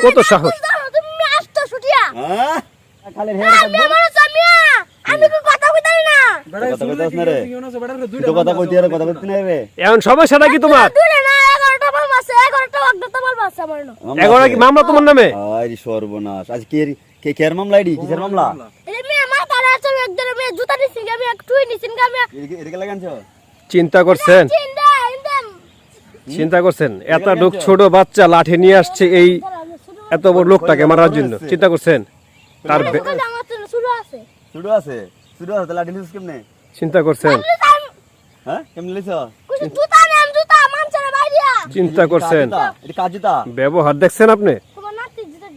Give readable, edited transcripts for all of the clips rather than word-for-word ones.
কত সাহস তুমি আসতো ছুটিয়া হ্যাঁ খালি আমি আমার সামিয়া আমি কি কথা কইতাই না কথা কইতাছ না রে তো কথা কইতি আর কথা কইতি না রে এখন সমস্যাটা কি তোমার দূরে না 11টা মাল আছে 11টা অগ্রতা মাল আছে আমার না 11 কি মামলা তোমার নামে আরে সর্বনাশ আজ কে কের মামলা আইডি কিসের মামলা এই মে আমার তারা আছে একদম মে জুতা দিছি আমি একটুই নিছি আমি এদিকে লাগানছো চিন্তা করছেন চিন্তা ইন্দম চিন্তা করছেন এত লোক ছোট বাচ্চা লাঠি নিয়ে আসছে এই এত বড় লোকটাকে মারার জন্য চিন্তা করছেন তার শুরু আছে শুরু আছে লাডি লিস কেমনে চিন্তা করছেন হ্যাঁ কেমনে লিস জুতা নাম জুতা মানছরা বাইরিয়া চিন্তা করছেন এটা কাজুতা ব্যবহার দেখছেন আপনি তোমার নাতি জুতা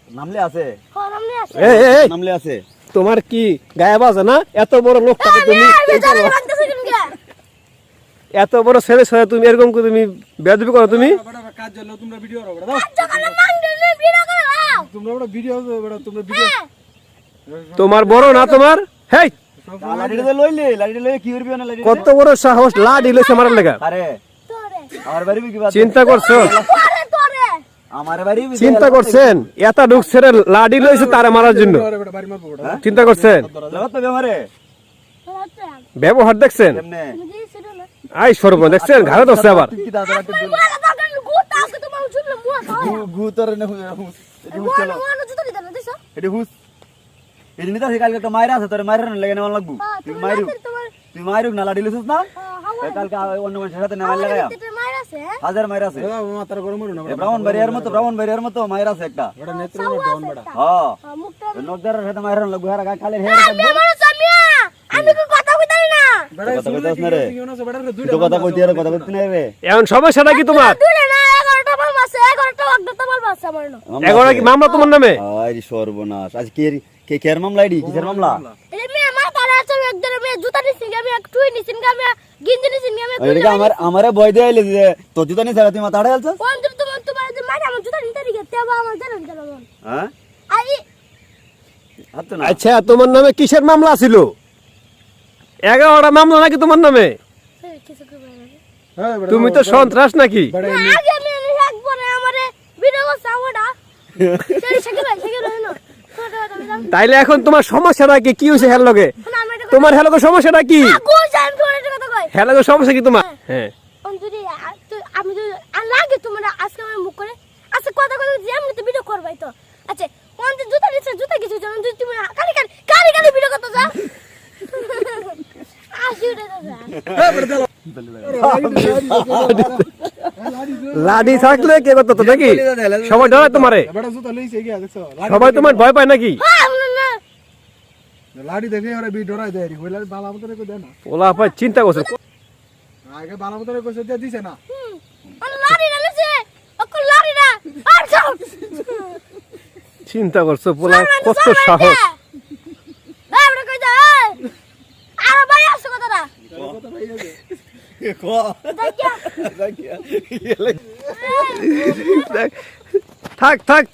নামলে আছে নামলে আছে এই এই, এই, নামলে আছে তোমার কি গায়ে বাজে না এত বড় লোকটাকে তুমি এত বড় ছেলে ছেলে তুমি এরকম করে তুমি বেয়াদবি করো তুমি কাজ চলো তোমরা ভিডিও করো দাও তোমরা ভিডিও তোমার বড় না তোমার হেই লাডিটা লইলে কি করবি না লাডি কত বড় সাহস লাঠি লইছে মারার লাগা আরে আমার বাড়ি কি বাত চিন্তা করছো আমার বাড়ি চিন্তা করছেন এত লোক ছেড়ে লাঠি লইছে তারে মারার জন্য বাড়ি মারবো চিন্তা করছেন লাগত তো আমারে ব্যবহার দেখছেন কেমনে আই সর্ব দেখছেন ঘরে দছে আবার কি দাদা গু তোর না হুস চলো এডি হুস এডি নিতা কালকে একটা মাইরা আছে তোর মাইরা না লাগে না লাগবো তুই মাইরু না লাডি লিসস না কালকে অন্য মানুষের সাথে না লাগায়া হাজার মাইরা আছে মাথার গরম হলো না ব্রাউন বাড়িয়ার মতো মাইরা আছে একটা বড় নেত্রকোনা ডাউন বড় হ্যাঁ নকদারের সাথে মাইরা লাগবো হারা খালি হেড আমি কি কথা কইতাই না কথা কইতাছ না রে তো কথা কইতি আর কথা কইতি না রে এখন সমস্যাটা কি তোমার দূরে না 11টা মাল আছে 11টা অগ্রতা মাল আছে আমার না 11 কি মামলা তোমার নামে আরে সর্বনাশ আজ কে কের মামলা আইডি কিসের মামলা এই মে আমার তারা আছে একদম মে জুতা দিছি আমি একটুই নিছি আমি গিঞ্জি নিছি আমি এদিকে আমারে ভয় দিয়ে আইলে যে তো জুতা নি ছাড়া তুমি মাথা আড়ালছ কোন তোমার যে মারা আমার জুতা নিতে রিগে বা আমার জানেন হ্যাঁ আই হাত না আচ্ছা তোমার নামে কিসের মামলা ছিল 11টা মামলা নাকি তোমার নামে কিছু করবে না হ্যাঁ তুমি তো সন্ত্রাস নাকি আগে আমি একবারে আমারে ভিডিও সাওডা সেই সেকেন্ড না তাইলে এখন তোমার সমস্যাটা কি হইছে হেল লগে তোমার হেল লগে সমস্যাটা কি হেল লগে সমস্যা কি তোমার হ্যাঁ অন্তরি আমি তো লাগে তোমার আজকে আমার মুখ করে আচ্ছা কথা কথা যে আমি তো ভিডিও করবাই তো আচ্ছা কোন জুতা দিছ জুতা কিছু জানো তুমি কালি ভিডিও করতে যা আসি উঠে যা লাডি থাকলে কে করতো তো নাকি সবাই ডরে তোমারে বড় জুতা লইছে গিয়া দেখছো সবাই তোমার ভয় পায় নাকি লাড়ি দেখে ওরা বি ডরাই দেয় রি কইলা বালা মতরে কই দেয় না ওলা ভাই চিন্তা করছে আগে বালা মতরে কইছে দিয়ে দিছে না লাড়ি না লইছে ওকে লাড়ি না আর যাও চিন্তা করছো পোলা কত সাহস এই বড় কই যা আর ভাই আসো কথাটা কো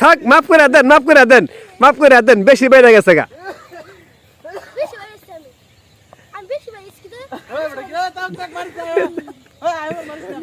থাক মাফ করে দেন বেশি বেড়ে গেছে গা বেশি বাইরে ওই বড় কি তাক মারছে ওই আইবার মারছে